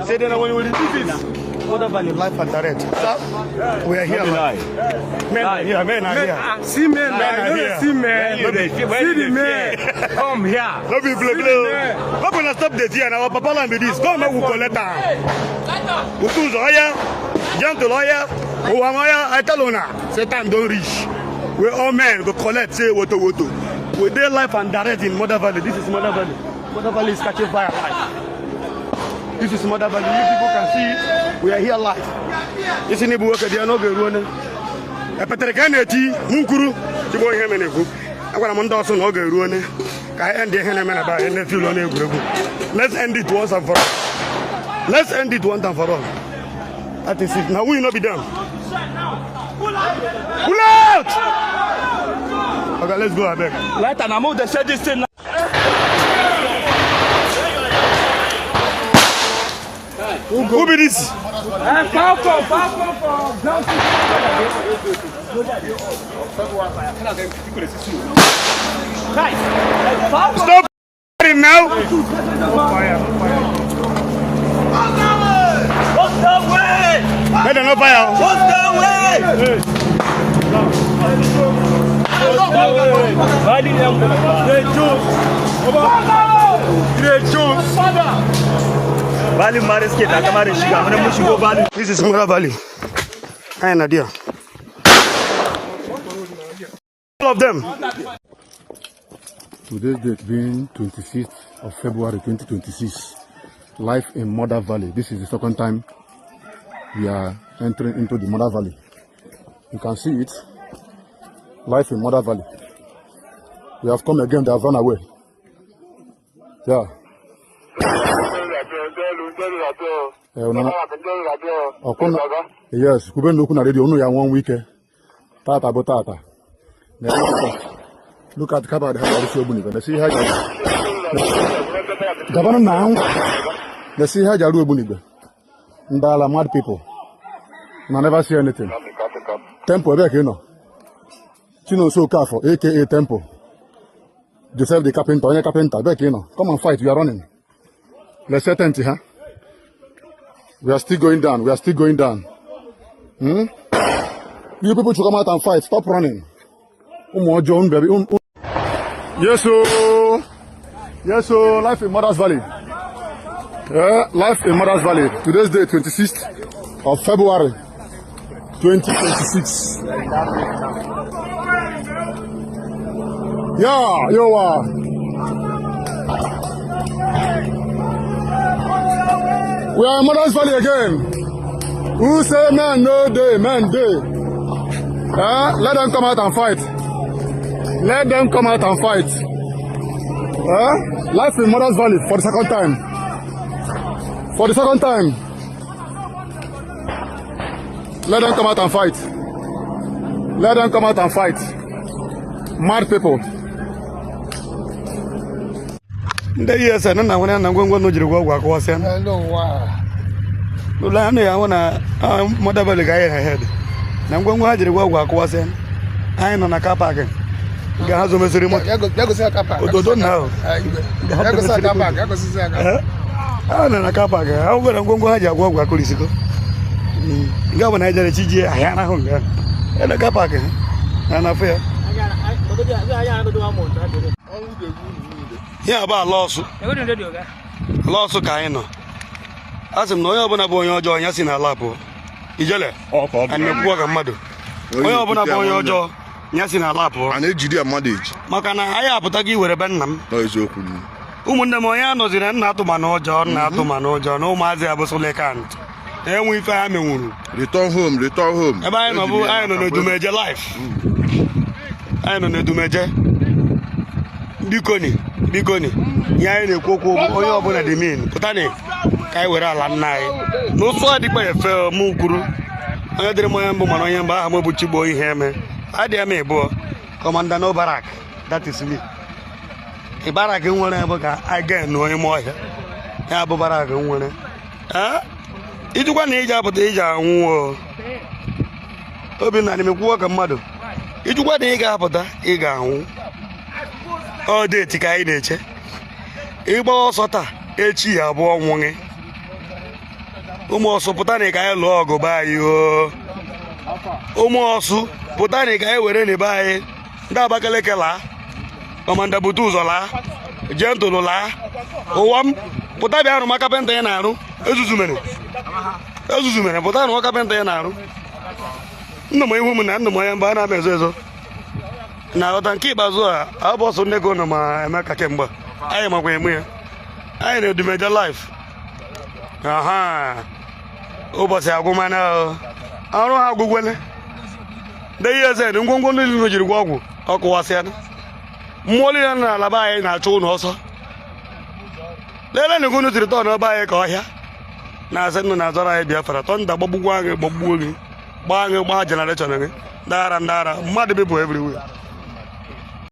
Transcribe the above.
Say then when we this is Mother Valley live and direct. We are here live. Men are here. See men are here. See men. See the men. Come here. No be play. How can I stop this here? Now Papa land with this. Come we collect them. We choose lawyer, gentle lawyer. Who am I tell you now. Satan don't reach. We all men go collect. Say what. We there live and direct in Mother Valley. This is Mother Valley. Mother Valley is catching fire live. This is Mother Valley. You people can see it. We are here live. This is Nibu. They are not going. A Peterganeti, Munkuru, to go here and go. I'm going to also not go. I end the Henneman about and the fuel on a group. Let's end it once and for all. Let's end it once and for all. That is it. Now we will not be done. Pull out! Okay, let's go back. Let and move the shed this thing. Who be this? Stop him now. What's the way? Let them know fire. What's the way? This is Mother Valley. I have an idea. All of them. Today's date being 26th of February 2026. Life in Mother Valley. This is the second time we are entering into the Mother Valley. You can see it. Life in Mother Valley. We have come again, they have run away. Yeah. Yes, we been looking at it only 1 week. Tata. Look at the cover of the house. Let's see how Governor now. Let's see how you do Buniga. Ndala mad people. I never see anything. Temple back, you know. Chino so careful, aka Temple. Joseph the carpenter, back, you know. Come and fight, we are running. Let's set empty, huh? We are still going down. You people should come out and fight. Stop running. John, baby. Yes, so life in Mother's Valley. Life in Mother's Valley. Today's day, 26th of February, 2026. Yeah, we are in Mother's Valley again. Who say man no day, man day? Let them come out and fight. Life in Mother's Valley for the second time. Let them come out and fight. Mad people. Yes, I don't know when I'm going to go walk. Hello, Mother Valley guy ahead. I'm going to go walk. I am on a car park. Don't know. I'm on a car park. I'm going to go walk. Governor, I had a home and a car park. And affair. Yeah, about lawsuit. Lawsuit, Kaino. As I'm no open up on your jaw, yes, in a lap. Ijele, and your poor mother. We open up on your jaw, yes, in a lap. And a GD marriage. Macana, I have put a give with a benham. No, it's open. Umunda Moyanos in not to Mano John, not to Mano John, no Mazia Bosolecant. Then we family. Return home. I don't know to major life. I don't know to major. Bikoni. Yai Coco, or one of the mean. Putani, Kaiwera Lanai. No so the by a fair Mukuru. I didn't remember Manoyamba, Mobuchi boy, him. I dare me, boy. Commander no barak. That is me. A barak in one I get no more. Abu Barak in one. It's one age up at the age of Open and walk a mother. It's what they got up at the all day to guide it. Ebo Sota, H0o, ụmụ ọsụ pụta na ka anyị lụọ ọgụ be anyị o ụmụ ọsụ pụta na ka anyị were na be anyị ndị Abakaliki laa Kọmanda bute ụzọ laa Gentle laa ụwa m pụta bịa arụ ma kapịnta ya na-arụ ezuzu mere pụta na kapịnta ya na-arụ ndụ m ihu m na ndụ m anya mgbe a na-ama ezo ezo na ghọta nke ikpeazụ a abụ ọsọ ndị go nọ ma eme ka kemgbe anyị makwa eme ya anyị na-edumeje life ụbọchị agwụmana ọrụ ha agwụgwele ndị ihe eze ngwongwo ndị Igbo jiri gwa ọgwụ ọkụwasịa mmụọ niile na ala be anyị na-achụ ụnụ ọsọ lelee na unu tiri tọn ọba anyị ka ọhịa na-asị nnụ na-azọrọ anyị Biafra tọnda gbagbugwo anyị gbagbuo gị gbaa anyị gbaa jenereshọn gị ndagara mmadụ bịbụ everywhere